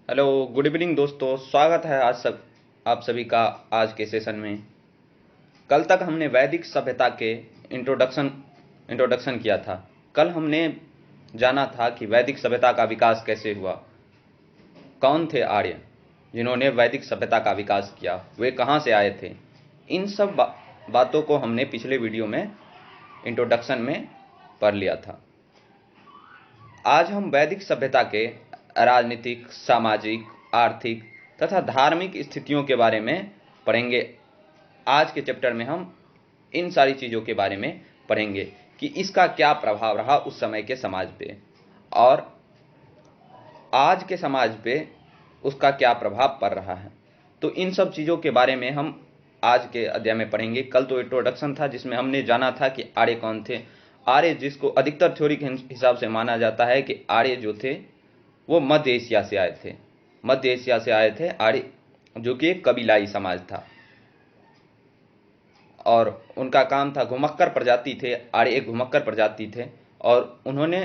Hello, good evening दोस्तों। स्वागत है आप सभी का आज के सेशन में। कल तक हमने वैदिक सभ्यता के इंट्रोडक्शन किया था। कल हमने जाना था कि वैदिक सभ्यता का विकास कैसे हुआ, कौन थे आर्य जिन्होंने वैदिक सभ्यता का विकास किया, वे कहाँ से आए थे। इन सब बातों को हमने पिछले वीडियो में इंट्रोडक्शन में पढ़ लिया था। आज हम वैदिक सभ्यता के राजनीतिक, सामाजिक, आर्थिक तथा धार्मिक स्थितियों के बारे में पढ़ेंगे। आज के चैप्टर में हम इन सारी चीज़ों के बारे में पढ़ेंगे कि इसका क्या प्रभाव रहा उस समय के समाज पे और आज के समाज पे उसका क्या प्रभाव पड़ रहा है। तो इन सब चीज़ों के बारे में हम आज के अध्याय में पढ़ेंगे। कल तो इंट्रोडक्शन था जिसमें हमने जाना था कि आर्य कौन थे। आर्य, जिसको अधिकतर थ्योरी के हिसाब से माना जाता है कि आर्य जो थे वो मध्य एशिया से आए थे। मध्य एशिया से आए थे आर्य, जो कि एक कबीलाई समाज था और उनका काम था, घुमक्कर प्रजाति थे। आर्य एक घुमक्कर प्रजाति थे और उन्होंने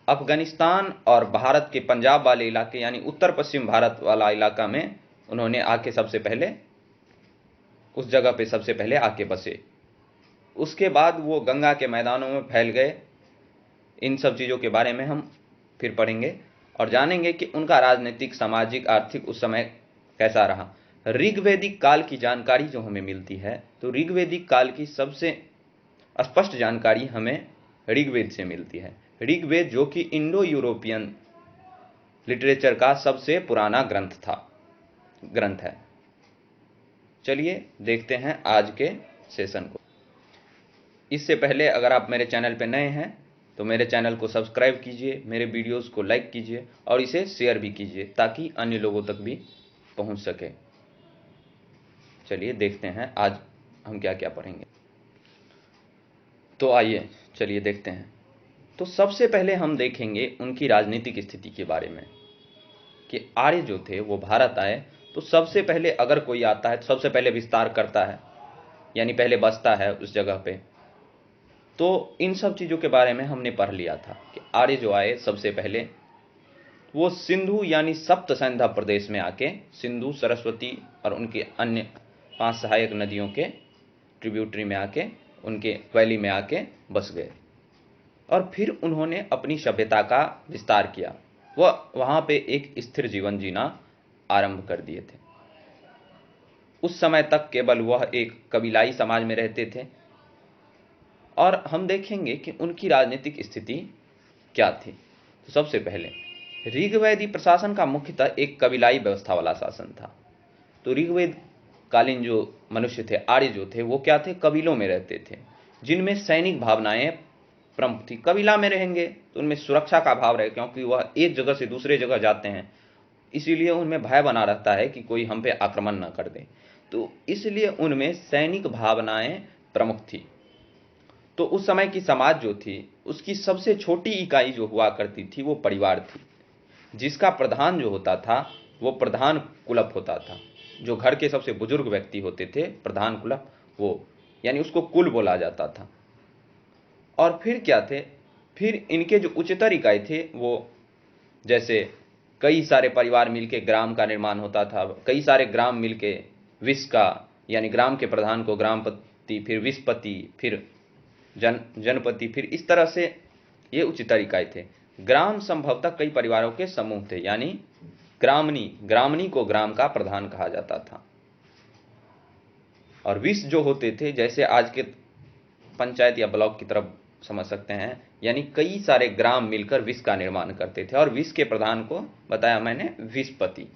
अफगानिस्तान और भारत के पंजाब वाले इलाके यानी उत्तर पश्चिम भारत वाला इलाका में उन्होंने आके सबसे पहले उस जगह पे सबसे पहले आके बसे। उसके बाद वो गंगा के मैदानों में फैल गए। इन सब चीज़ों के बारे में हम फिर पढ़ेंगे और जानेंगे कि उनका राजनीतिक, सामाजिक, आर्थिक उस समय कैसा रहा। ऋग्वैदिक काल की जानकारी जो हमें मिलती है, तो ऋग्वैदिक काल की सबसे स्पष्ट जानकारी हमें ऋग्वेद से मिलती है। ऋग्वेद जो कि इंडो यूरोपियन लिटरेचर का सबसे पुराना ग्रंथ है। चलिए देखते हैं आज के सेशन को। इससे पहले अगर आप मेरे चैनल पर नए हैं तो मेरे चैनल को सब्सक्राइब कीजिए, मेरे वीडियोस को लाइक कीजिए और इसे शेयर भी कीजिए ताकि अन्य लोगों तक भी पहुंच सके। चलिए देखते हैं आज हम क्या क्या पढ़ेंगे। तो आइए चलिए देखते हैं। तो सबसे पहले हम देखेंगे उनकी राजनीतिक स्थिति के बारे में कि आर्य जो थे वो भारत आए तो सबसे पहले अगर कोई आता है तो सबसे पहले विस्तार करता है, यानी पहले बसता है उस जगह पे। तो इन सब चीज़ों के बारे में हमने पढ़ लिया था कि आर्य जो आए सबसे पहले वो सिंधु यानी सप्त सैंधा प्रदेश में आके सिंधु, सरस्वती और उनके अन्य 5 सहायक नदियों के ट्रिब्यूटरी में आके, उनके वैली में आके बस गए और फिर उन्होंने अपनी सभ्यता का विस्तार किया। वह वहाँ पे एक स्थिर जीवन जीना आरंभ कर दिए थे। उस समय तक केवल वह एक कबीलाई समाज में रहते थे और हम देखेंगे कि उनकी राजनीतिक स्थिति क्या थी। तो सबसे पहले ऋग्वैदी प्रशासन का मुख्यतः एक कबीलाई व्यवस्था वाला शासन था। तो ऋग्वेद कालीन जो मनुष्य थे, आर्य जो थे, वो क्या थे, कबीलों में रहते थे जिनमें सैनिक भावनाएं प्रमुख थी। कबीला में रहेंगे तो उनमें सुरक्षा का भाव रहे, क्योंकि वह एक जगह से दूसरे जगह जाते हैं, इसीलिए उनमें भय बना रहता है कि कोई हम पे आक्रमण न कर दे। तो इसलिए उनमें सैनिक भावनाएं प्रमुख थी। तो उस समय की समाज जो थी उसकी सबसे छोटी इकाई जो हुआ करती थी वो परिवार थी, जिसका प्रधान जो होता था वो प्रधान कुलप होता था। जो घर के सबसे बुजुर्ग व्यक्ति होते थे, प्रधान कुलप, वो यानी उसको कुल बोला जाता था। और फिर क्या थे, फिर इनके जो उच्चतर इकाई थे वो जैसे कई सारे परिवार मिलके ग्राम का निर्माण होता था, कई सारे ग्राम मिलके विश का, यानी ग्राम के प्रधान को ग्रामपति, फिर विशपति, फिर जनपति, फिर इस तरह से ये उच्चतर इकाई थे। ग्राम संभवतः कई परिवारों के समूह थे, यानी ग्रामनी को ग्राम का प्रधान कहा जाता था। और विश जो होते थे जैसे आज के पंचायत या ब्लॉक की तरफ समझ सकते हैं, यानी कई सारे ग्राम मिलकर विश का निर्माण करते थे और विश के प्रधान को बताया मैंने विशपति।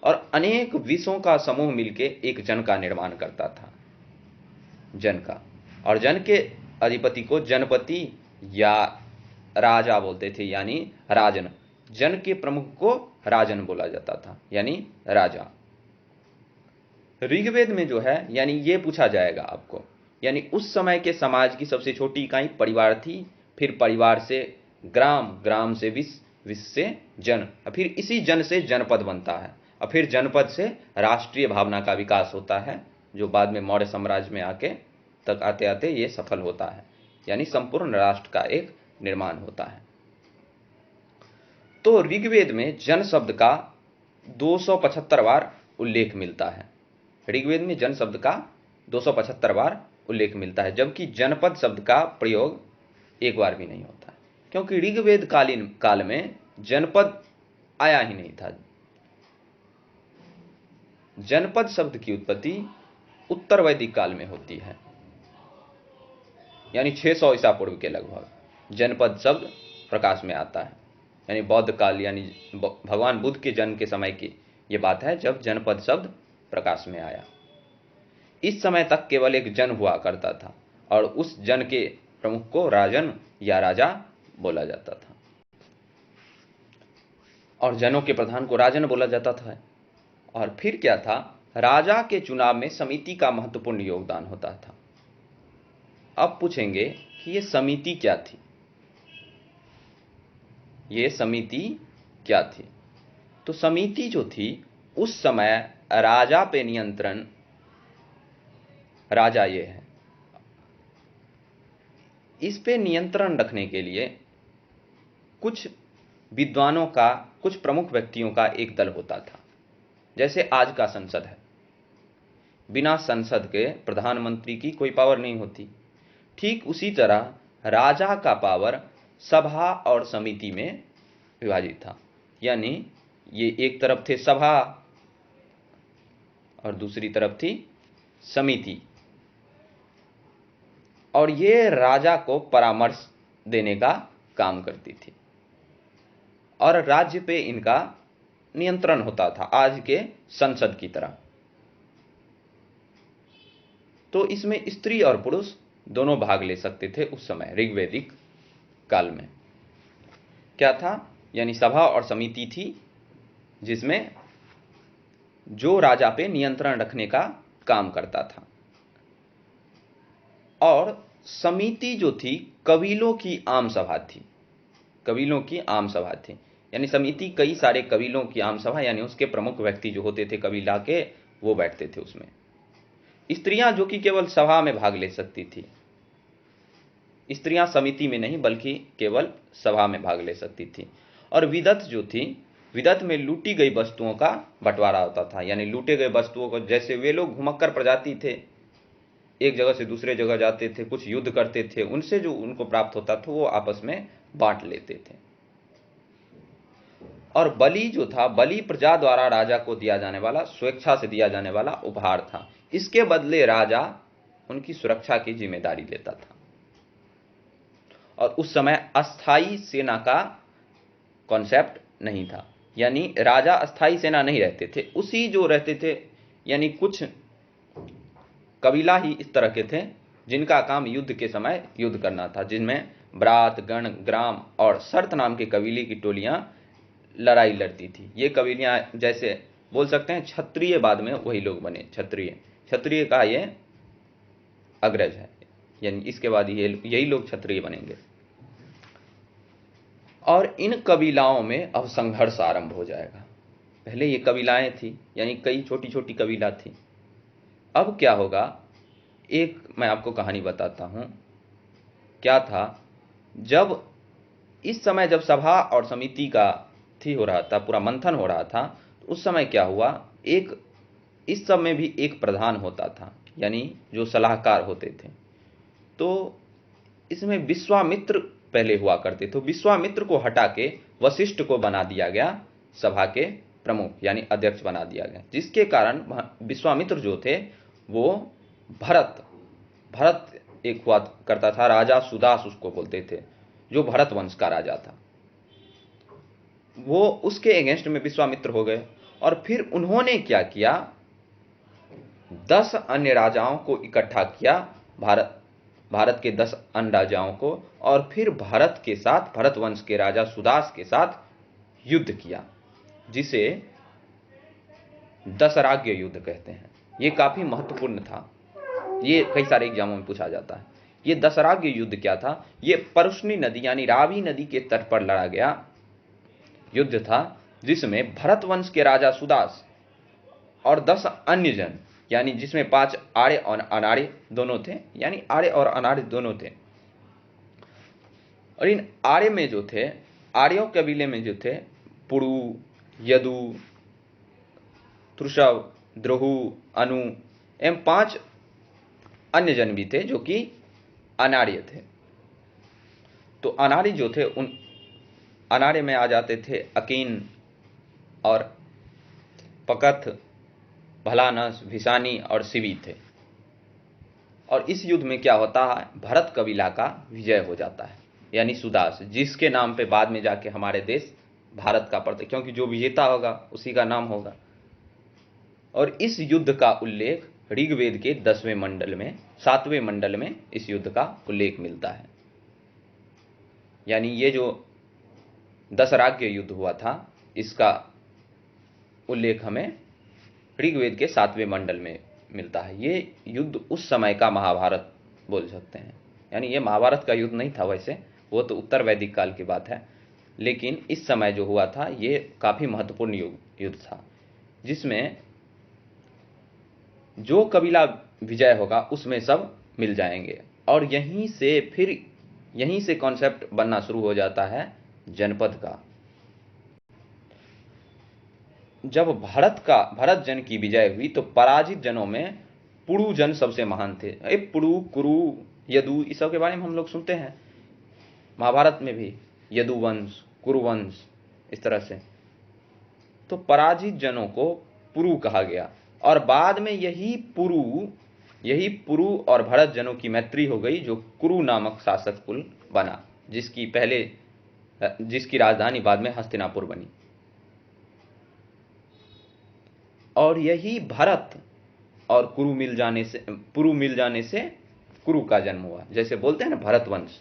और अनेक विशों का समूह मिलकर एक जन का निर्माण करता था, जन का। और जन के अधिपति को जनपति या राजा बोलते थे, यानी राजन। जन के प्रमुख को राजन बोला जाता था, यानी राजा। ऋग्वेद में जो है, यानी ये पूछा जाएगा आपको, यानी उस समय के समाज की सबसे छोटी इकाई परिवार थी, फिर परिवार से ग्राम, ग्राम से विश, विश से जन, और फिर इसी जन से जनपद बनता है, और फिर जनपद से राष्ट्रीय भावना का विकास होता है, जो बाद में मौर्य साम्राज्य में आते आते ये सफल होता है, यानी संपूर्ण राष्ट्र का एक निर्माण होता है। तो ऋग्वेद में जन शब्द का 275 बार उल्लेख मिलता है। ऋग्वेद में जन शब्द का 275 बार उल्लेख मिलता है, जबकि जनपद शब्द का प्रयोग एक बार भी नहीं होता है, क्योंकि ऋग्वेद कालीन काल में जनपद आया ही नहीं था। जनपद शब्द की उत्पत्ति उत्तर वैदिक काल में होती है, यानी 600 ईसा पूर्व के लगभग जनपद शब्द प्रकाश में आता है। यानी बौद्ध काल, यानी भगवान बुद्ध के जन्म के समय की यह बात है, जब जनपद शब्द प्रकाश में आया। इस समय तक केवल एक जन हुआ करता था, और उस जन के प्रमुख को राजन या राजा बोला जाता था, और जनों के प्रधान को राजन बोला जाता था। और फिर क्या था, राजा के चुनाव में समिति का महत्वपूर्ण योगदान होता था। अब पूछेंगे कि यह समिति क्या थी, ये समिति क्या थी। तो समिति जो थी, उस समय राजा पे नियंत्रण, राजा ये है, इस पे नियंत्रण रखने के लिए कुछ विद्वानों का, कुछ प्रमुख व्यक्तियों का एक दल होता था। जैसे आज का संसद है, बिना संसद के प्रधानमंत्री की कोई पावर नहीं होती। ठीक उसी तरह राजा का पावर सभा और समिति में विभाजित था। यानी ये एक तरफ थे सभा और दूसरी तरफ थी समिति, और ये राजा को परामर्श देने का काम करती थी, और राज्य पे इनका नियंत्रण होता था, आज के संसद की तरह। तो इसमें स्त्री और पुरुष दोनों भाग ले सकते थे उस समय ऋग्वैदिक काल में। क्या था, यानी सभा और समिति थी, जिसमें जो राजा पे नियंत्रण रखने का काम करता था। और समिति जो थी, कबीलों की आम सभा थी, कबीलों की आम सभा थी। यानी समिति कई सारे कबीलों की आम सभा, यानी उसके प्रमुख व्यक्ति जो होते थे कबीला के, वो बैठते थे उसमें। स्त्रियां जो कि केवल सभा में भाग ले सकती थी, स्त्रियां समिति में नहीं बल्कि केवल सभा में भाग ले सकती थी। और विदत जो थी, विदत में लूटी गई वस्तुओं का बंटवारा होता था। यानी लूटे गए वस्तुओं को, जैसे वे लोग घुमक्कर प्रजाति थे, एक जगह से दूसरे जगह जाते थे, कुछ युद्ध करते थे, उनसे जो उनको प्राप्त होता था वो आपस में बांट लेते थे। और बलि जो था, बलि प्रजा द्वारा राजा को दिया जाने वाला, स्वेच्छा से दिया जाने वाला उपहार था। इसके बदले राजा उनकी सुरक्षा की जिम्मेदारी लेता था। और उस समय अस्थाई सेना का कॉन्सेप्ट नहीं था, यानी राजा अस्थाई सेना नहीं रहते थे, उसी जो रहते थे, यानी कुछ कबीला ही इस तरह के थे जिनका काम युद्ध के समय युद्ध करना था, जिनमें ब्रात, गण, ग्राम और शर्त नाम के कबीले की टोलियां लड़ाई लड़ती थी। ये कबीलियां, जैसे बोल सकते हैं क्षत्रिय, बाद में वही लोग बने क्षत्रिय। क्षत्रिय का ये अग्रज है, यानी इसके बाद यही लोग क्षत्रिय बनेंगे। और इन कबीलाओं में अब संघर्ष आरंभ हो जाएगा। पहले ये कबीलाएं थी, यानी कई छोटी छोटी कबीला थी। अब क्या होगा, एक मैं आपको कहानी बताता हूं। क्या था, जब इस समय जब सभा और समिति का हो रहा था, पूरा मंथन हो रहा था, तो उस समय क्या हुआ, एक इस सब में भी एक प्रधान होता था, यानी जो सलाहकार होते थे। तो इसमें विश्वामित्र पहले हुआ करते थे। विश्वामित्र को हटा के वशिष्ठ को बना दिया गया सभा के प्रमुख, यानी अध्यक्ष बना दिया गया, जिसके कारण विश्वामित्र जो थे वो भरत एक हुआ करता था, राजा सुदास उसको बोलते थे, जो भरत वंश का राजा था, वो उसके अगेंस्ट में विश्वामित्र हो गए। और फिर उन्होंने क्या किया, 10 अन्य राजाओं को इकट्ठा किया, भारत के 10 अन्य राजाओं को, और फिर भारत के साथ, भरत वंश के राजा सुदास के साथ युद्ध किया, जिसे दशराज्य युद्ध कहते हैं। ये काफी महत्वपूर्ण था, ये कई सारे एग्जामों में पूछा जाता है। ये दशराज्य युद्ध क्या था, ये परशुनी नदी यानी रावी नदी के तट पर लड़ा गया युद्ध था, जिसमें भरत वंश के राजा सुदास और 10 अन्य जन, यानी जिसमें 5 आर्य और अनार्य दोनों थे, यानी आर्य और अनार्य दोनों थे। और इन आर्य में जो थे, आर्यों कबीले में जो थे, पुरु, यदु, त्रुशव, द्रोहु, अनु एवं 5 अन्य जन भी थे जो कि अनार्य थे। तो अनार्य जो थे उन अनार्य में आ जाते थे अकीन और पकथ, भलानस, भिसानी और शिवी थे। और इस युद्ध में क्या होता है, भरत कबीला का विजय हो जाता है, यानी सुदास, जिसके नाम पे बाद में जाके हमारे देश भारत का पड़ता है, क्योंकि जो विजेता होगा उसी का नाम होगा। और इस युद्ध का उल्लेख ऋग्वेद के 10वें मंडल में, 7वें मंडल में इस युद्ध का उल्लेख मिलता है। यानी ये जो दशराज्य युद्ध हुआ था, इसका उल्लेख हमें ऋग्वेद के 7वें मंडल में मिलता है। ये युद्ध उस समय का महाभारत बोल सकते हैं। यानी ये महाभारत का युद्ध नहीं था, वैसे वो तो उत्तर वैदिक काल की बात है, लेकिन इस समय जो हुआ था ये काफी महत्वपूर्ण युद्ध था, जिसमें जो कबीला विजय होगा उसमें सब मिल जाएंगे। और यहीं से कॉन्सेप्ट बनना शुरू हो जाता है जनपद का। जब भरत जन की विजय हुई तो पराजित जनों में पुरु जन सबसे महान थे। पुरु, कुरु, यदु, इस सब के बारे में हम लोग सुनते हैं महाभारत में भी, यदुवंश, कुरुवंश, इस तरह से। तो पराजित जनों को पुरु कहा गया। और बाद में यही पुरु और भरत जनों की मैत्री हो गई, जो कुरु नामक शासक कुल बना, जिसकी राजधानी बाद में हस्तिनापुर बनी। और यही भरत और पुरु मिल जाने से कुरु का जन्म हुआ। जैसे बोलते हैं ना भरतवंश,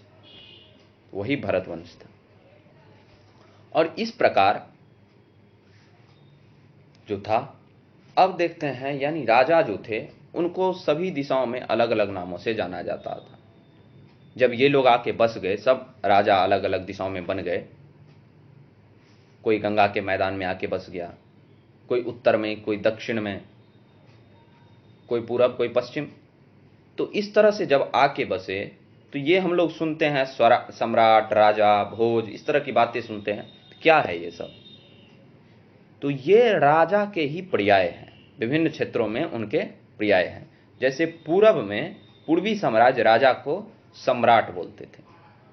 वही भरतवंश था। और इस प्रकार जो था, अब देखते हैं, यानी राजा जो थे उनको सभी दिशाओं में अलग अलग नामों से जाना जाता था। जब ये लोग आके बस गए, सब राजा अलग अलग दिशाओं में बन गए। कोई गंगा के मैदान में आके बस गया, कोई उत्तर में, कोई दक्षिण में, कोई पूरब, कोई पश्चिम। तो इस तरह से जब आके बसे तो ये हम लोग सुनते हैं सम्राट, राजा, भोज, इस तरह की बातें सुनते हैं। तो क्या है ये सब? तो ये राजा के ही पर्याय हैं, विभिन्न क्षेत्रों में उनके पर्याय हैं। जैसे पूरब में पूर्वी साम्राज्य राजा को सम्राट बोलते थे,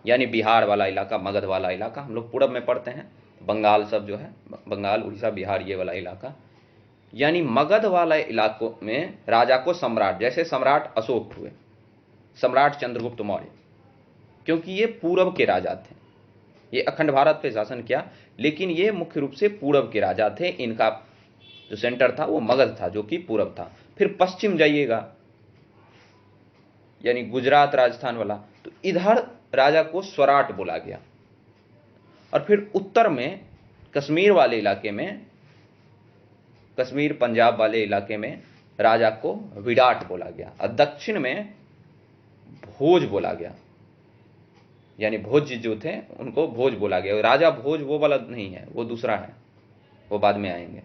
यानी बिहार वाला इलाका, मगध वाला इलाका, हम लोग पूरब में पढ़ते हैं, बंगाल सब जो है, बंगाल, उड़ीसा, बिहार, ये वाला इलाका, यानी मगध वाले इलाकों में राजा को सम्राट, जैसे सम्राट अशोक हुए, सम्राट चंद्रगुप्त मौर्य, क्योंकि ये पूरब के राजा थे। ये अखंड भारत पे शासन किया, लेकिन ये मुख्य रूप से पूरब के राजा थे। इनका जो सेंटर था वो मगध था, जो कि पूरब था। फिर पश्चिम जाइएगा, यानी गुजरात, राजस्थान वाला, तो इधर राजा को स्वराट बोला गया। और फिर उत्तर में कश्मीर वाले इलाके में, कश्मीर पंजाब वाले इलाके में राजा को विराट बोला गया। और दक्षिण में भोज बोला गया, यानी भोज जो थे उनको भोज बोला गया। राजा भोज वो वाला नहीं है, वो दूसरा है, वो बाद में आएंगे।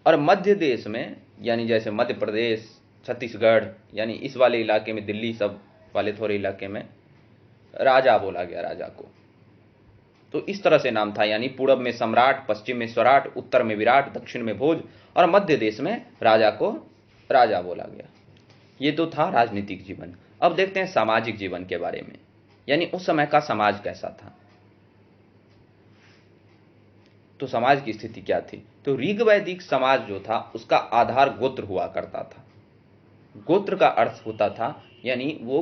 और मध्य देश में, यानी जैसे मध्य प्रदेश, छत्तीसगढ़, यानी इस वाले इलाके में, दिल्ली सब वाले थोड़े इलाके में राजा बोला गया राजा को। तो इस तरह से नाम था, यानी पूरब में सम्राट, पश्चिम में स्वराट, उत्तर में विराट, दक्षिण में भोज, और मध्य देश में राजा को राजा बोला गया। ये तो था राजनीतिक जीवन। अब देखते हैं सामाजिक जीवन के बारे में, यानी उस समय का समाज कैसा था। तो समाज की स्थिति क्या थी? तो ऋग्वैदिक समाज जो था उसका आधार गोत्र हुआ करता था। गोत्र का अर्थ होता था, यानी वो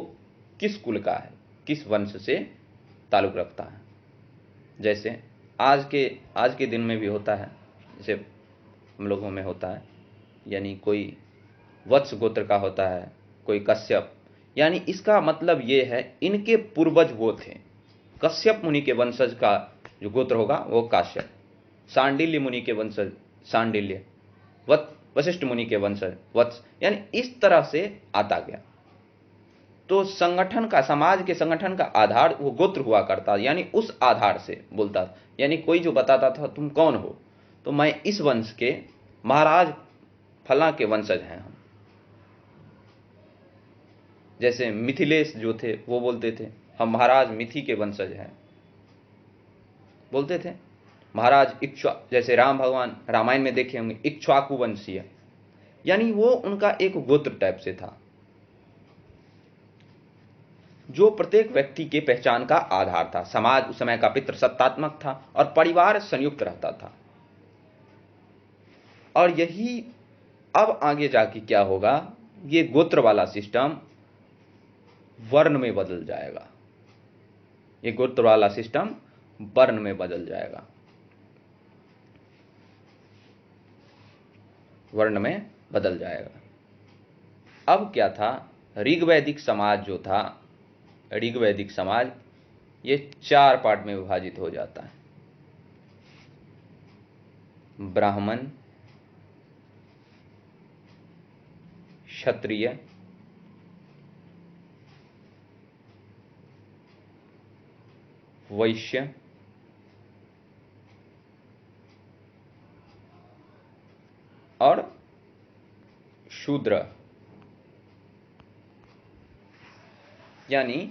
किस कुल का है, किस वंश से ताल्लुक रखता है। जैसे आज के दिन में भी होता है, जैसे हम लोगों में होता है, यानी कोई वत्स गोत्र का होता है, कोई कश्यप, यानी इसका मतलब ये है इनके पूर्वज वो थे। कश्यप मुनि के वंशज का जो गोत्र होगा वो काश्यप, सांडिल्य मुनि के वंशज सांडिल्य, वशिष्ठ मुनि के वंशज वत्स, यानी इस तरह से आता गया। तो समाज के संगठन का आधार वो गोत्र हुआ करता, यानी उस आधार से बोलता, यानी कोई जो बताता था तुम कौन हो, तो मैं इस वंश के महाराज फला के वंशज हैं हम। जैसे मिथिलेश जो थे वो बोलते थे हम महाराज मिथि के वंशज हैं, बोलते थे। महाराज जैसे राम भगवान रामायण में देखे होंगे इक्ष्वाकु वंशीय, यानी वो उनका एक गोत्र टाइप से था जो प्रत्येक व्यक्ति के पहचान का आधार था। समाज उस समय का पितृसत्तात्मक था और परिवार संयुक्त रहता था। और यही अब आगे जाके क्या होगा, ये गोत्र वाला सिस्टम वर्ण में बदल जाएगा। ये गोत्र वाला सिस्टम वर्ण में बदल जाएगा, वर्ण में बदल जाएगा। अब क्या था, ऋग्वैदिक समाज जो था, ऋग्वैदिक समाज ये 4 पार्ट में विभाजित हो जाता है। ब्राह्मण, क्षत्रिय, वैश्य और शूद्र। यानी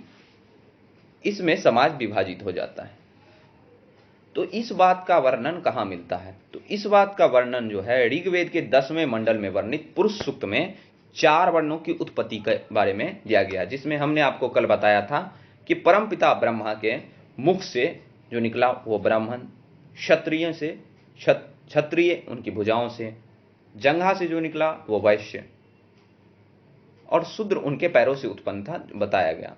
इसमें समाज विभाजित हो जाता है। तो इस बात का वर्णन कहां मिलता है, तो इस बात का वर्णन जो है ऋग्वेद के 10वें मंडल में वर्णित पुरुष सूक्त में 4 वर्णों की उत्पत्ति के बारे में दिया गया, जिसमें हमने आपको कल बताया था कि परमपिता ब्रह्मा के मुख से जो निकला वो ब्राह्मण, क्षत्रिय से क्षत्रिय उनकी भुजाओं से, जंघा से जो निकला वो वैश्य और शूद्र उनके पैरों से उत्पन्न था, बताया गया।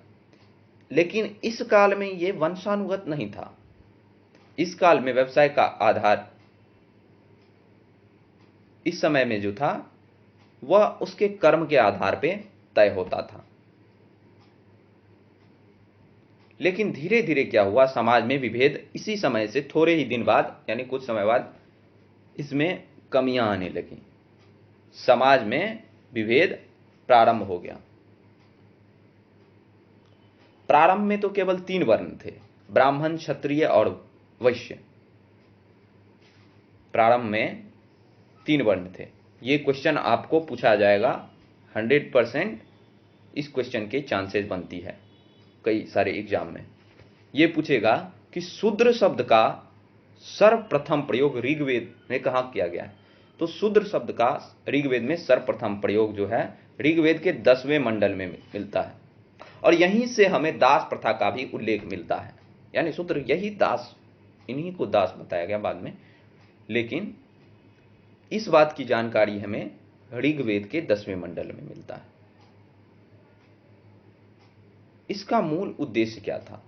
लेकिन इस काल में ये वंशानुगत नहीं था। इस काल में व्यवसाय का आधार इस समय में जो था वह उसके कर्म के आधार पे तय होता था। लेकिन धीरे धीरे क्या हुआ, समाज में विभेद इसी समय से थोड़े ही दिन बाद यानी कुछ समय बाद इसमें कमियां आने लगी। समाज में विभेद प्रारंभ हो गया। प्रारंभ में तो केवल 3 वर्ण थे, ब्राह्मण, क्षत्रिय और वैश्य। प्रारंभ में 3 वर्ण थे। ये क्वेश्चन आपको पूछा जाएगा, 100% इस क्वेश्चन के चांसेस बनती है कई सारे एग्जाम में। ये पूछेगा कि शूद्र शब्द का सर्वप्रथम प्रयोग ऋग्वेद में कहां किया गया है। तो शूद्र शब्द का ऋग्वेद में सर्वप्रथम प्रयोग जो है ऋग्वेद के 10वें मंडल में मिलता है और यहीं से हमें दास प्रथा का भी उल्लेख मिलता है। यानी शूद्र यही दास, इन्हीं को दास बताया गया बाद में, लेकिन इस बात की जानकारी हमें ऋग्वेद के 10वें मंडल में मिलता है। इसका मूल उद्देश्य क्या था,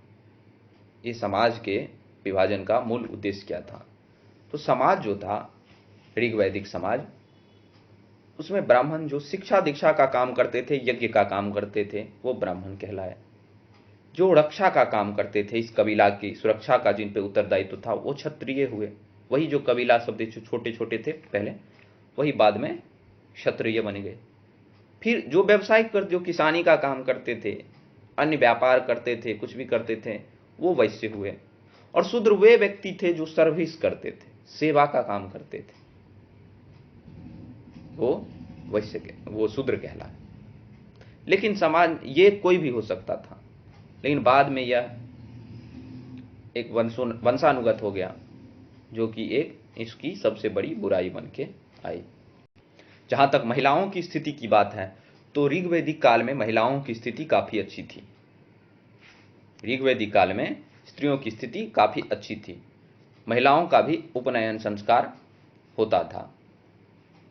ये समाज के विभाजन का मूल उद्देश्य क्या था। तो समाज जो था ऋग्वैदिक समाज, उसमें ब्राह्मण जो शिक्षा दीक्षा का काम करते थे, यज्ञ का काम करते थे, वो ब्राह्मण कहलाए। जो रक्षा का काम करते थे, इस कबीला की सुरक्षा का जिन पे उत्तरदायित्व था, वो क्षत्रिय हुए। वही जो कबीला शब्द छोटे छोटे थे पहले, वही बाद में क्षत्रिय बन गए। फिर जो व्यवसायिक कर, जो किसानी का काम करते थे, अन्य व्यापार करते थे, कुछ भी करते थे, वो वैश्य हुए। और शूद्र वे व्यक्ति थे जो सर्विस करते थे, सेवा का काम करते थे, वो वैश्य के, वो शूद्र कहलाए। लेकिन समाज ये कोई भी हो सकता था, लेकिन बाद में यह एक वंशानुगत हो गया, जो कि एक इसकी सबसे बड़ी बुराई बन के आई। जहां तक महिलाओं की स्थिति की बात है, तो ऋग्वैदिक काल में महिलाओं की स्थिति काफी अच्छी थी। ऋग्वैदिक काल में स्त्रियों की स्थिति काफी अच्छी थी। महिलाओं का भी उपनयन संस्कार होता था,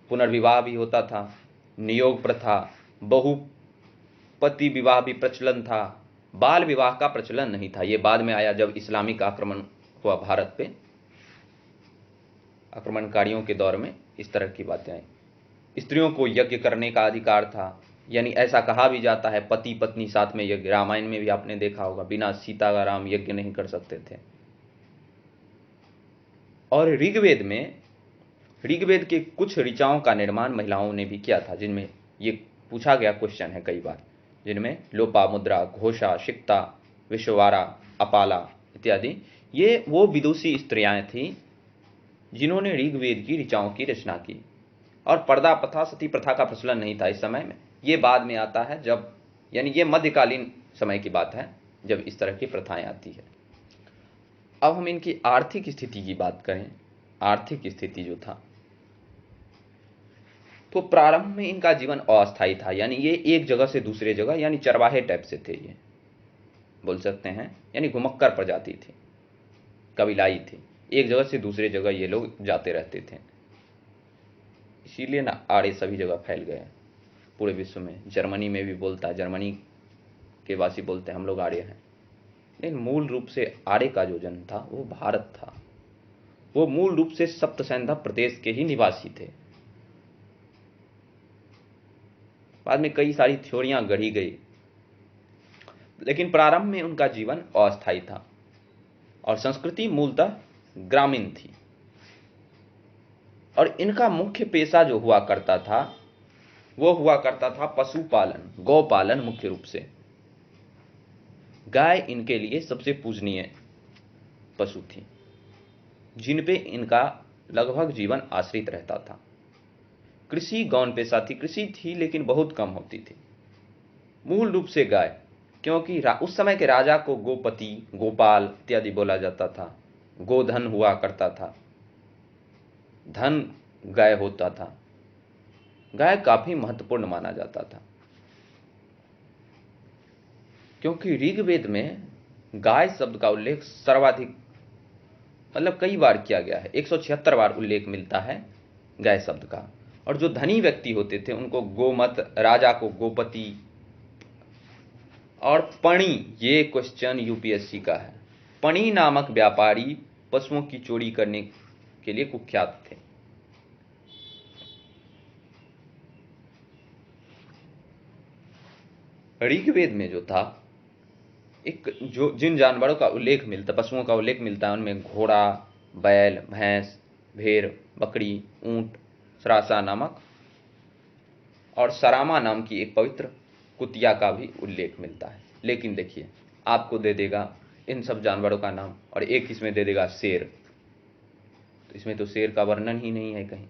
पुनर्विवाह भी होता था, नियोग प्रथा, बहुपति विवाह भी प्रचलन था, बाल विवाह का प्रचलन नहीं था। यह बाद में आया जब इस्लामिक आक्रमण हुआ भारत पे, आक्रमणकारियों के दौर में इस तरह की बातें आई। स्त्रियों को यज्ञ करने का अधिकार था, यानी ऐसा कहा भी जाता है पति पत्नी साथ में यज्ञ। रामायण में भी आपने देखा होगा, बिना सीता का राम यज्ञ नहीं कर सकते थे। और ऋग्वेद के कुछ ऋचाओं का निर्माण महिलाओं ने भी किया था, जिनमें ये पूछा गया क्वेश्चन है कई बार, जिनमें लोपामुद्रा, घोषा, शिक्ता, विश्ववारा, अपाला इत्यादि। ये वो विदुषी स्त्रियां थी जिन्होंने ऋग्वेद की ऋचाओं की रचना की। और पर्दा प्रथा, सती प्रथा का प्रचलन नहीं था इस समय में। ये बाद में आता है, जब यानी ये मध्यकालीन समय की बात है जब इस तरह की प्रथाएं आती है। अब हम इनकी आर्थिक स्थिति की बात करें। आर्थिक स्थिति जो था, तो प्रारंभ में इनका जीवन अस्थायी था, यानी ये एक जगह से दूसरे जगह, यानी चरवाहे टाइप से थे, ये बोल सकते हैं, यानी घुमक्कर प्रजाति थी, कबीलाई थी, एक जगह से दूसरे जगह ये लोग जाते रहते थे। इसीलिए ना आर्य सभी जगह फैल गए पूरे विश्व में। जर्मनी में भी बोलता है, जर्मनी के वासी बोलते हैं हम लोग आर्य हैं, लेकिन मूल रूप से आर्य का जो जन्म था वो भारत था। वो मूल रूप से सप्तसैंधा प्रदेश के ही निवासी थे। बाद में कई सारी थ्योरियां गढ़ी गई, लेकिन प्रारंभ में उनका जीवन अस्थायी था और संस्कृति मूलतः ग्रामीण थी। और इनका मुख्य पेशा जो हुआ करता था वो हुआ करता था पशुपालन, गौपालन मुख्य रूप से। गाय इनके लिए सबसे पूजनीय पशु थी, जिन पे इनका लगभग जीवन आश्रित रहता था। कृषि गौण पेशा थी, कृषि थी लेकिन बहुत कम होती थी, मूल रूप से गाय, क्योंकि उस समय के राजा को गोपति, गोपाल इत्यादि बोला जाता था। गोधन हुआ करता था, धन गाय होता था। गाय काफी महत्वपूर्ण माना जाता था, क्योंकि ऋग्वेद में गाय शब्द का उल्लेख सर्वाधिक, मतलब कई बार किया गया है। 176 बार उल्लेख मिलता है गाय शब्द का। और जो धनी व्यक्ति होते थे उनको गोमत, राजा को गोपति, और पणी, ये क्वेश्चन यूपीएससी का है, पणी नामक व्यापारी पशुओं की चोरी करने के लिए कुख्यात थे। ऋग्वेद में जो था, एक जो जिन जानवरों का उल्लेख मिलता, पशुओं का उल्लेख मिलता है, उनमें घोड़ा, बैल, भैंस, भेड़, बकरी, ऊंट, सरासा नामक और सरामा नाम की एक पवित्र कुतिया का भी उल्लेख मिलता है। लेकिन देखिए, आपको दे देगा इन सब जानवरों का नाम और एक इसमें दे देगा शेर, तो इसमें तो शेर का वर्णन ही नहीं है कहीं,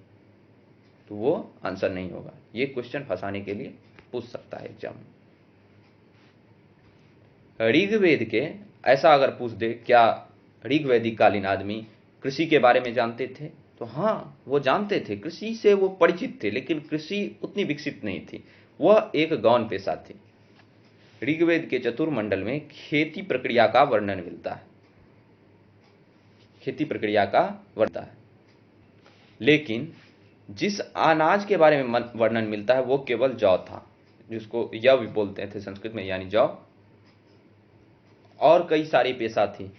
तो वो आंसर नहीं होगा। ये क्वेश्चन फंसाने के लिए पूछ सकता है एग्जाम में। ऋग्वेद के ऐसा अगर पूछ दे, क्या ऋग्वैदिक कालीन आदमी कृषि के बारे में जानते थे, तो हाँ, वो जानते थे, कृषि से वो परिचित थे, लेकिन कृषि उतनी विकसित नहीं थी, वह एक गौण पेशा थी। ऋग्वेद के चतुर्मंडल में खेती प्रक्रिया का वर्णन मिलता है, खेती प्रक्रिया का वर्णन है, लेकिन जिस अनाज के बारे में वर्णन मिलता है वो केवल जौ था, जिसको यव भी बोलते थे संस्कृत में, यानी जौ। और कई सारी पेशा थी,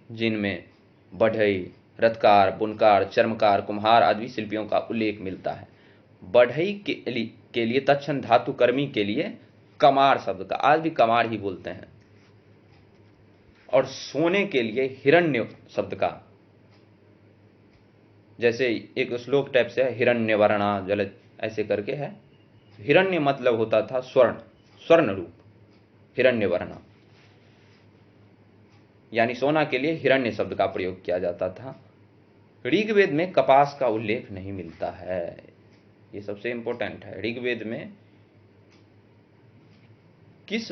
जिनमें बढ़ई, रथकार, बुनकार, चर्मकार, कुम्हार आदि शिल्पियों का उल्लेख मिलता है। बढ़ई के लिए तत्क्षण धातु कर्मी के लिए कमार शब्द का, आज भी कमार ही बोलते हैं, और सोने के लिए हिरण्य शब्द का, जैसे एक श्लोक टाइप से है, हिरण्यवर्णा जल, ऐसे करके है। हिरण्य मतलब होता था स्वर्ण, स्वर्ण रूप, हिरण्यवर्णा, यानी सोना के लिए हिरण्य शब्द का प्रयोग किया जाता था। ऋग्वेद में कपास का उल्लेख नहीं मिलता है, ये सबसे इंपॉर्टेंट है। ऋग्वेद में किस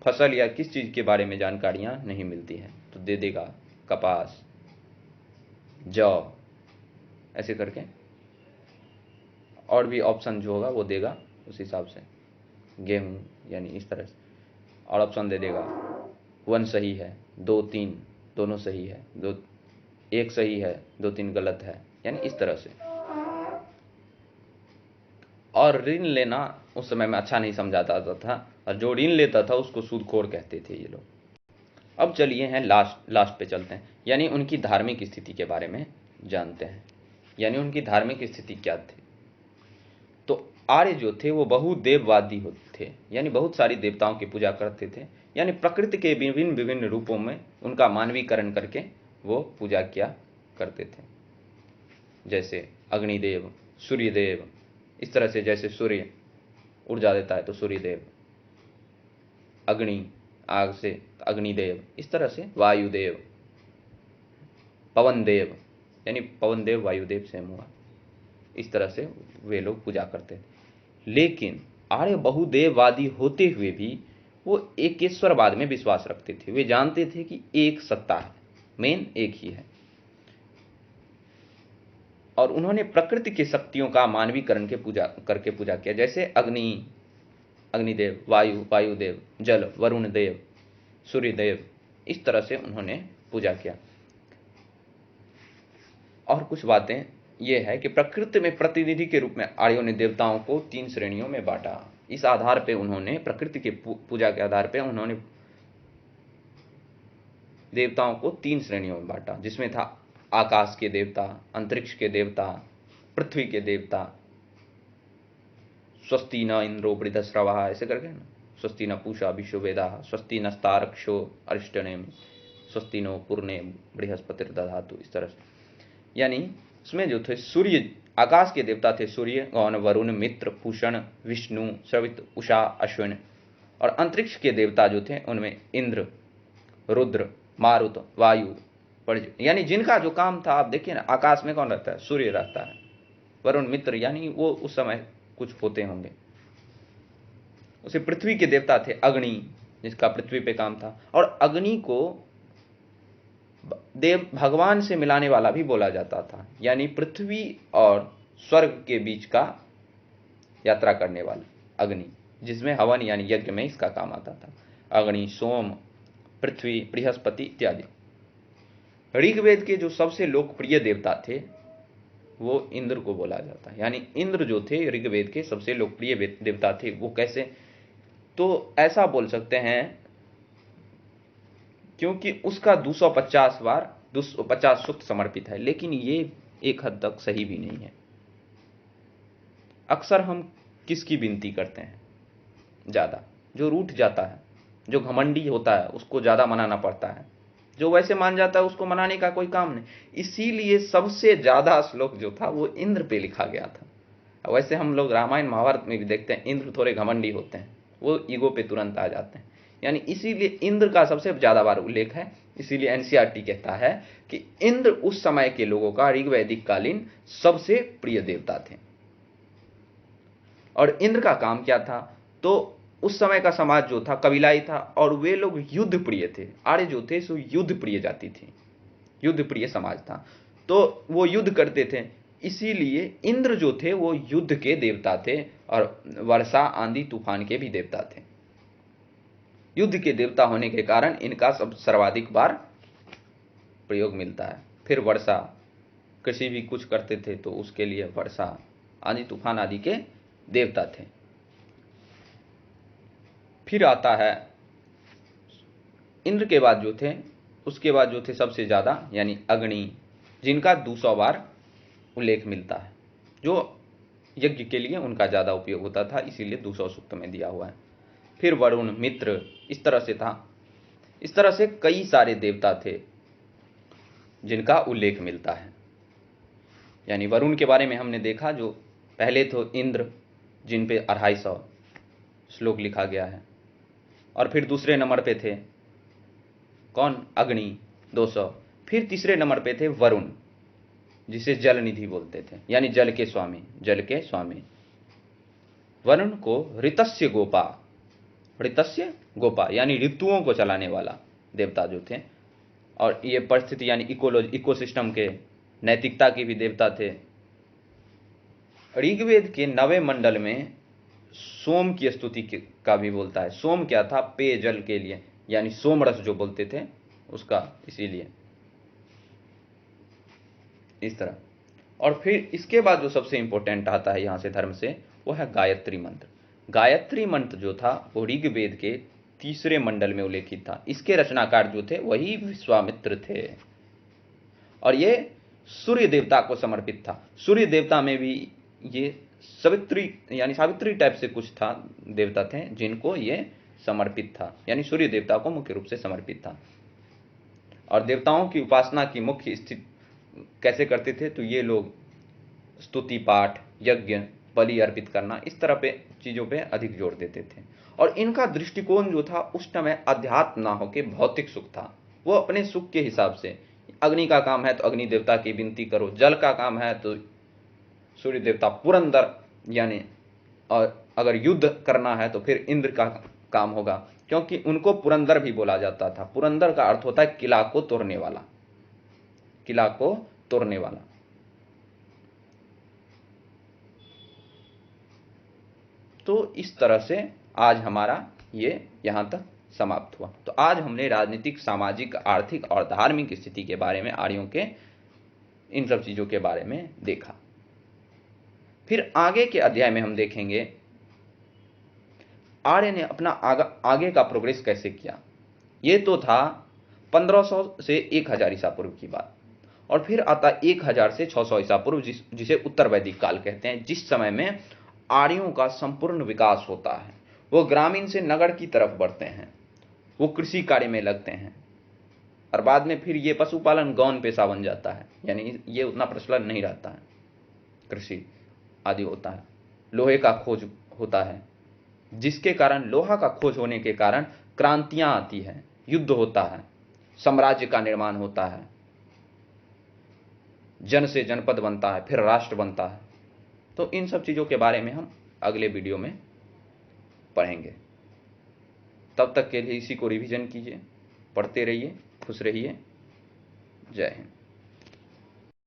फसल या किस चीज के बारे में जानकारियां नहीं मिलती हैं, तो दे देगा कपास, जौ, ऐसे करके, और भी ऑप्शन जो होगा वो देगा उस हिसाब से, गेहूं, यानी इस तरह से। और ऑप्शन दे देगा 1 सही है, 2 3 दोनों सही है, 1 सही है, 2 3 गलत है, यानी इस तरह से। और ऋण लेना उस समय में अच्छा नहीं समझाता था, और जो ऋण लेता था उसको सूदखोर कहते थे ये लोग। अब चलिए हैं लास्ट पे चलते हैं, यानी उनकी धार्मिक स्थिति के बारे में जानते हैं। यानी उनकी धार्मिक स्थिति क्या थी। तो आर्य जो थे वो बहुदेववादी थे, यानी बहुत सारी देवताओं की पूजा करते थे, यानी प्रकृति के विभिन्न विभिन्न रूपों में उनका मानवीकरण करके वो पूजा किया करते थे। जैसे अग्निदेव, सूर्यदेव, इस तरह से, जैसे सूर्य ऊर्जा देता है तो सूर्यदेव, अग्नि आग से अग्निदेव, इस तरह से वायुदेव, पवन देव, यानी पवन देव वायुदेव सेम हुआ, इस तरह से वे लोग पूजा करते थे। लेकिन आर्य बहुदेववादी होते हुए भी वो एकेश्वरवाद में विश्वास रखते थे। वे जानते थे कि एक सत्ता है, मेन एक ही है। और उन्होंने प्रकृति की शक्तियों का मानवीकरण करके पूजा किया, जैसे अग्नि, अग्निदेव, वायु, वायुदेव, जल, वरुण देव, सूर्यदेव, इस तरह से उन्होंने पूजा किया। और कुछ बातें ये है कि प्रकृति में प्रतिनिधि के रूप में आर्यों ने देवताओं को 3 श्रेणियों में बांटा। इस आधार पे उन्होंने प्रकृति के पूजा के आधार पे उन्होंने देवताओं को 3 श्रेणियों में बांटा, जिसमें था आकाश के देवता, अंतरिक्ष के देवता, पृथ्वी के देवता। स्वस्ति न इंद्रो वृद्धश्रवा, ऐसे करके ना, स्वस्ति न पूषा विश्ववेदा, स्वस्ति नस्तारक्षो अरिष्टनेम, स्वस्ति नो पूर्णे बृहस्पतिर्दधातु, इस तरह से। यानी उसमें जो थे सूर्य, आकाश के देवता थे सूर्य, गौन, वरुण, मित्र, पूषण, विष्णु, सवित, उषा, अश्विन। और अंतरिक्ष के देवता जो थे उनमें इंद्र, रुद्र, मारुत, वायु, पर्ज, यानी जिनका जो काम था, आप देखिए ना, आकाश में कौन रहता है? सूर्य रहता है। वरुण, मित्र, यानी वो उस समय कुछ होते होंगे। उसे पृथ्वी के देवता थे अग्नि, जिसका पृथ्वी पे काम था। और अग्नि को देव भगवान से मिलाने वाला भी बोला जाता था, यानी पृथ्वी और स्वर्ग के बीच का यात्रा करने वाला अग्नि, जिसमें हवन यानी यज्ञ में इसका काम आता था। अग्नि, सोम, पृथ्वी, बृहस्पति इत्यादि। ऋग्वेद के जो सबसे लोकप्रिय देवता थे वो इंद्र को बोला जाता है, यानी इंद्र जो थे ऋग्वेद के सबसे लोकप्रिय देवता थे। वो कैसे? तो ऐसा बोल सकते हैं क्योंकि उसका 250 बार 250 सूक्त समर्पित है, लेकिन ये एक हद तक सही भी नहीं है। अक्सर हम किसकी विनती करते हैं ज्यादा? जो रूठ जाता है, जो घमंडी होता है, उसको ज्यादा मनाना पड़ता है। जो वैसे मान जाता है उसको मनाने का कोई काम नहीं। इसीलिए सबसे ज्यादा श्लोक जो था वो इंद्र पे लिखा गया था। वैसे हम लोग रामायण महाभारत में भी देखते हैं इंद्र थोड़े घमंडी होते हैं, वो ईगो पे तुरंत आ जाते हैं, यानी इसीलिए इंद्र का सबसे ज्यादा बार उल्लेख है। इसीलिए एनसीईआरटी कहता है कि इंद्र उस समय के लोगों का ऋग्वैदिक कालीन सबसे प्रिय देवता थे। और इंद्र का काम क्या था? तो उस समय का समाज जो था कबीलाई था, और वे लोग युद्ध प्रिय थे। आर्य जो थे सो युद्ध प्रिय जाति थी, युद्ध प्रिय समाज था, तो वो युद्ध करते थे। इसीलिए इंद्र जो थे वो युद्ध के देवता थे, और वर्षा, आंधी, तूफान के भी देवता थे। युद्ध के देवता होने के कारण इनका सर्वाधिक बार प्रयोग मिलता है। फिर वर्षा, कृषि भी कुछ करते थे तो उसके लिए वर्षा, आंधी, तूफान आदि के देवता थे। फिर आता है इंद्र के बाद जो थे, उसके बाद जो थे सबसे ज्यादा यानी अग्नि, जिनका 200 बार उल्लेख मिलता है, जो यज्ञ के लिए उनका ज्यादा उपयोग होता था, इसीलिए 200 सूक्त में दिया हुआ है। फिर वरुण, मित्र, इस तरह से था। इस तरह से कई सारे देवता थे जिनका उल्लेख मिलता है। यानी वरुण के बारे में हमने देखा, जो पहले तो इंद्र, जिन पे 250 श्लोक लिखा गया है। और फिर दूसरे नंबर पे थे कौन? अग्नि, 200। फिर तीसरे नंबर पे थे वरुण, जिसे जल निधि बोलते थे, यानी जल के स्वामी, जल के स्वामी। वरुण को ऋतस्य गोपा, ऋतस्य गोपा यानी ऋतुओं को चलाने वाला देवता जो थे। और ये परिस्थिति यानी इकोसिस्टम के, नैतिकता के भी देवता थे। ऋग्वेद के 9वें मंडल में सोम की स्तुति का भी बोलता है। सोम क्या था? पेय जल के लिए, यानी सोमरस जो बोलते थे उसका, इसीलिए इस तरह। और फिर इसके बाद जो सबसे इंपॉर्टेंट आता है यहां से धर्म से, वो है गायत्री मंत्र। गायत्री मंत्र जो था वो ऋग्वेद के 3रे मंडल में उल्लेखित था। इसके रचनाकार जो थे वही विश्वामित्र थे, और ये सूर्य देवता को समर्पित था। सूर्य देवता में भी ये सावित्री, यानी सावित्री टाइप से कुछ था, देवता थे जिनको ये समर्पित था, यानी सूर्य देवता को मुख्य रूप से समर्पित था। और देवताओं की उपासना की मुख्य स्थिति कैसे करते थे? तो ये लोग स्तुति पाठ, यज्ञ, बलि अर्पित करना, इस तरह पे चीजों पे अधिक जोर देते थे। और इनका दृष्टिकोण जो था उस समय अध्यात्म ना होके भौतिक सुख था। वो अपने सुख के हिसाब से, अग्नि का काम है तो अग्नि देवता की विनती करो, जल का काम है तो सूर्य देवता पुरंदर, यानी और अगर युद्ध करना है तो फिर इंद्र का काम होगा, क्योंकि उनको पुरंदर भी बोला जाता था। पुरंदर का अर्थ होता है किला को तोड़ने वाला, किला को तोड़ने वाला। तो इस तरह से आज हमारा ये यहां तक समाप्त हुआ। तो आज हमने राजनीतिक, सामाजिक, आर्थिक और धार्मिक स्थिति के बारे में, आर्यों के इन सब चीजों के बारे में देखा। फिर आगे के अध्याय में हम देखेंगे आर्य ने अपना आगे का प्रोग्रेस कैसे किया। ये तो था 1500 से 1000 ईसा पूर्व की बात, और फिर आता 1000 से 600 ईसा पूर्व, जिसे उत्तर वैदिक काल कहते हैं, जिस समय में आर्यों का संपूर्ण विकास होता है। वो ग्रामीण से नगर की तरफ बढ़ते हैं, वो कृषि कार्य में लगते हैं, और बाद में फिर ये पशुपालन गौण पेशा बन जाता है, यानी ये उतना प्रचलन नहीं रहता है, कृषि आदि होता है। लोहे का खोज होता है, जिसके कारण, लोहा का खोज होने के कारण क्रांतियां आती हैं, युद्ध होता है, साम्राज्य का निर्माण होता है, जन से जनपद बनता है, फिर राष्ट्र बनता है। तो इन सब चीजों के बारे में हम अगले वीडियो में पढ़ेंगे। तब तक के लिए इसी को रिवीजन कीजिए, पढ़ते रहिए, खुश रहिए। जय हिंद।